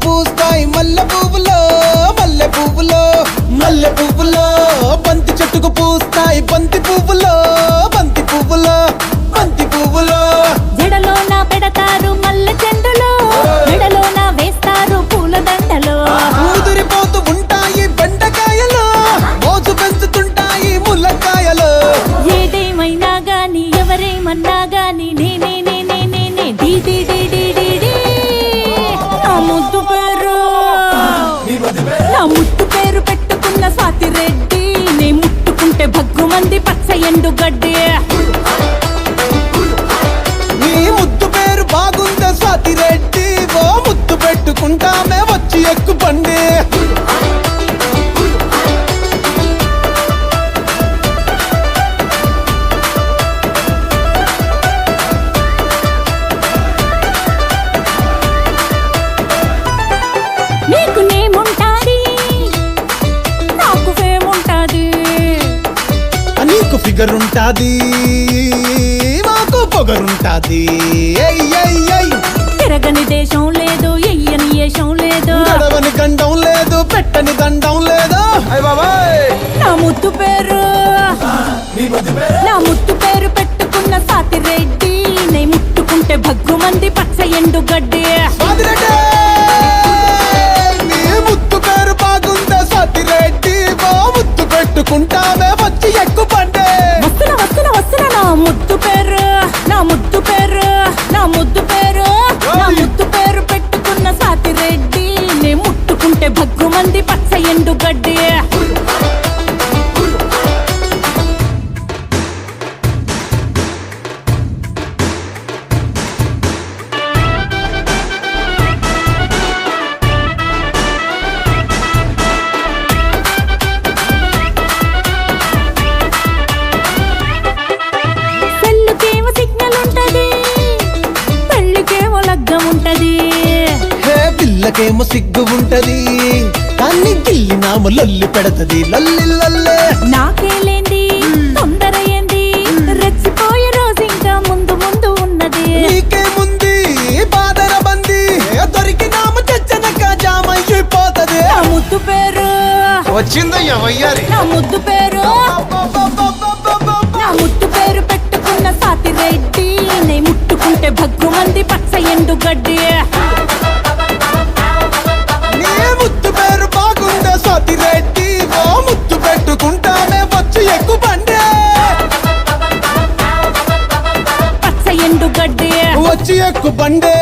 పూస్తాయి మల్లె పువ్వులో మల్లె పువ్వులో మల్లె పువ్వులో బంతి చెట్టుకు పూస్తాయి బంతి పువ్వులో బంతి పువ్వులో బంతి పువ్వులో జడలోన పెడతారు మల్లె చెండులో మెడలోన వేస్తారు పూల దండలో ముదిరిపోతూ ఉంటాయి బెండకాయలు మోజు పెంచుతుంటాయి ముల్లకాయలు ఏదేమైనా గాని ఎవరేమన్నా గాని నేనే నేనే నేనే డీ డీ డీ డీ డీ డీ. నా ముద్దు పేరు నా ముద్దు పేరు పెట్టుకున్న స్వాతి రెడ్డి నే ముట్టుకుంటే భగ్గుమంది పచ్చ ఎండు గడ్డి నీ ముద్దు పేరు బాగుందా స్వాతి రెడ్డి ఓ ముద్దు పెట్టుకుంటామే వచ్చి ఎక్కు పండి నీకు నేముంటాది నాకు ఫేముంటాది నీకు ఫిగర్ ఉంటాది మాకు పొగరుంటాది తిరగని దేశం లేదు ఎయ్యని ఏషం లేదు గడవని గండం లేదు పెట్టని దండం లేదు నా ముద్దు పేరు నా ముద్దు పేరు పెట్టుకున్న సాతి రెడ్డి నే ముట్టుకుంటే భగ్గుమంది పచ్చ ఎండు గడ్డి స్వాతిరెడ్డి నీ ముద్దు పేరు బాగుందా స్వాతిరెడ్డి ఓ ముద్దు పెట్టుకుంటామే వచ్చి ఎక్కు పండే వస్తున్నా వస్తున్నా వస్తున్నా నా ముద్దు పేరు నా ముద్దు పేరు నా ముద్దు పేరు నా ముద్దు పేరు పెట్టుకున్న సాతి రెడ్డి నే ముట్టుకుంటే భగ్గుమంది పచ్చ ఎండు గడ్డి సెల్లుకేమో సిగ్నల్ ఉంటది పెళ్ళికేమో లగ్గం ఉంటది హే పిల్లకేమో సిగ్గు ఉంటది కానీ గిల్లినాము లొల్లి పెడతది లల్లి లల్లే నాకేలేంది తొందర ఏంది రెచ్చిపోయే రోజు ఇంకా ముందు ముందు ఉన్నది నీకేముంది బాదర బంది దొరికినాము తెచ్చనక జామయ్యిపోతది నా ముద్దు పేరు వచ్చిందయ్యా వయ్యారి నా ముద్దు పేరు నా ముద్దు పేరు పెట్టుకున్న సాతి రెడ్డి నే ముట్టుకుంటే భగ్గుమంది పచ్చ ఎండు గడ్డి నీ ముద్దు పేరు బాగుందా స్వాతి రెడ్డి ఓ ముద్దు పెట్టుకుంటామే వచ్చి ఎక్కు బండే పచ్చ ఎండు గడ్డి వచ్చి ఎక్కు బండే